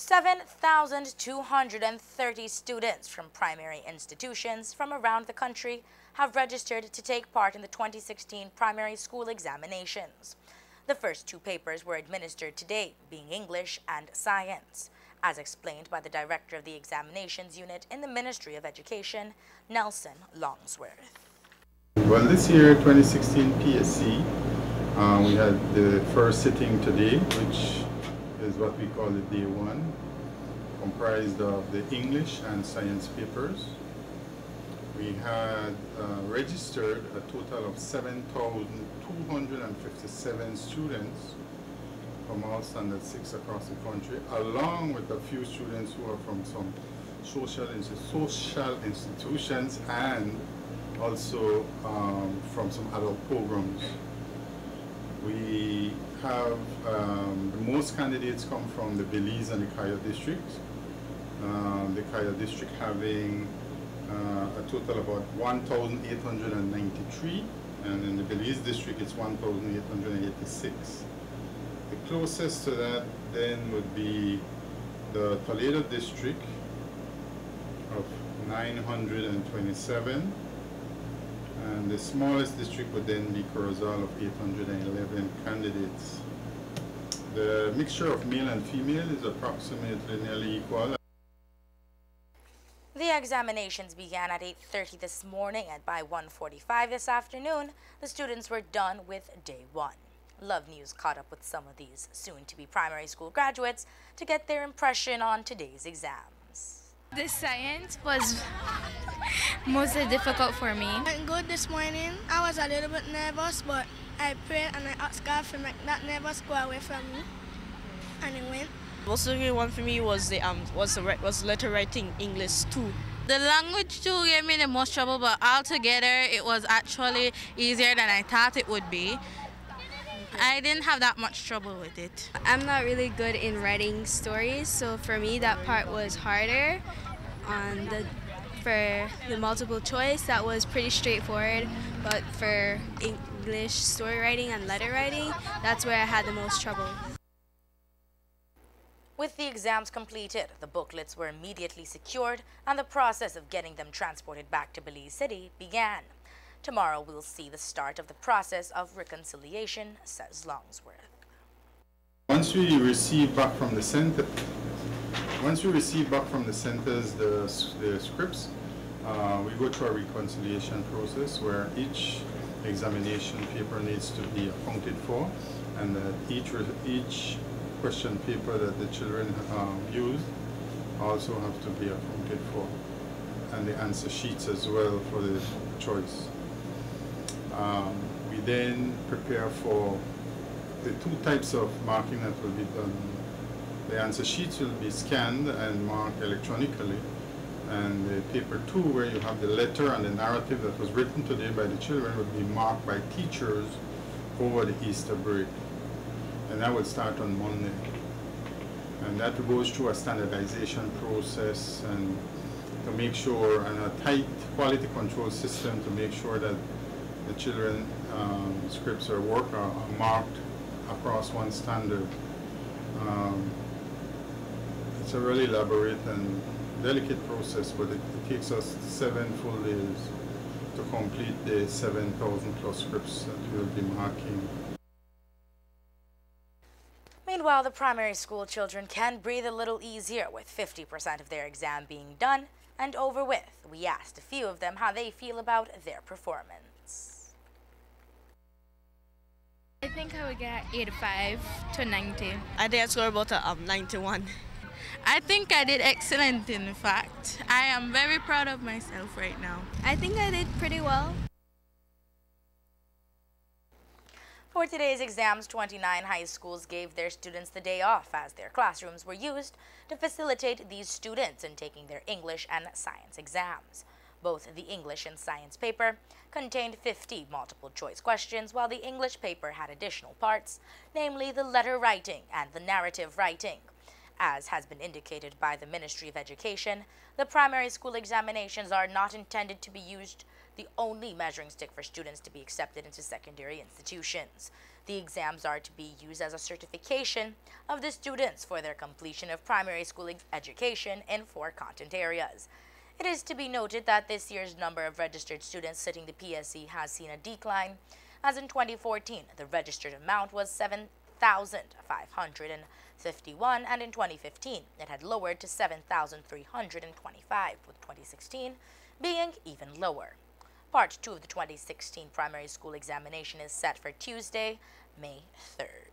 7,230 students from primary institutions from around the country have registered to take part in the 2016 primary school examinations. The first two papers were administered today, being English and Science, as explained by the director of the examinations unit in the Ministry of Education, Nelson Longsworth. Well, this year, 2016 PSC, we had the first sitting today, which is what we call the day one, comprised of the English and Science papers. We had registered a total of 7,257 students from all standard 6 across the country, along with a few students who are from some social institutions and also from some adult programs. We have the most candidates come from the Belize and the Kaya district. The Kaya district having a total of about 1,893, and in the Belize district it's 1,886. The closest to that then would be the Toledo district of 927, and the smallest district would then be Corozal of 811 candidates. The mixture of male and female is approximately nearly equal. The examinations began at 8:30 this morning, and by 1:45 this afternoon, the students were done with day one. Love News caught up with some of these soon-to-be primary school graduates to get their impression on today's exams. The science was mostly difficult for me. Went good this morning. I was a little bit nervous, but I prayed and I asked God to make that nervous go away from me, and it went. Most difficult one for me was letter writing English 2. The language 2 gave me the most trouble, but altogether it was actually easier than I thought it would be. I didn't have that much trouble with it. I'm not really good in writing stories, so for me that part was harder. For the multiple choice, that was pretty straightforward, but for English story writing and letter writing, that's where I had the most trouble. With the exams completed, the booklets were immediately secured and the process of getting them transported back to Belize City began. Tomorrow we'll see the start of the process of reconciliation, says Longsworth. Once we receive back from the centers the scripts, we go through a reconciliation process where each examination paper needs to be accounted for, and that each question paper that the children use also have to be accounted for, and the answer sheets as well for the choice. We then prepare for the two types of marking that will be done. The answer sheets will be scanned and marked electronically, and the paper 2, where you have the letter and the narrative that was written today by the children, will be marked by teachers over the Easter break, and that will start on Monday. And that goes through a standardization process and to make sure, and a tight quality control system to make sure that the children scripts are marked across one standard. It's a really elaborate and delicate process, but it takes us 7 full days to complete the 7,000 plus scripts that we will be marking. Meanwhile, the primary school children can breathe a little easier with 50% of their exam being done and over with. We asked a few of them how they feel about their performance. I think I would get 85 to 90. I think I scored about 91. I think I did excellent, in fact. I am very proud of myself right now. I think I did pretty well. For today's exams, 29 high schools gave their students the day off as their classrooms were used to facilitate these students in taking their English and Science exams. Both the English and Science paper contained 50 multiple choice questions, while the English paper had additional parts, namely the letter writing and the narrative writing. As has been indicated by the Ministry of Education, the primary school examinations are not intended to be used the only measuring stick for students to be accepted into secondary institutions. The exams are to be used as a certification of the students for their completion of primary school education in 4 content areas. It is to be noted that this year's number of registered students sitting the PSE has seen a decline, as in 2014 the registered amount was 7,551, and in 2015 it had lowered to 7,325, with 2016 being even lower. Part 2 of the 2016 primary school examination is set for Tuesday, May 3rd.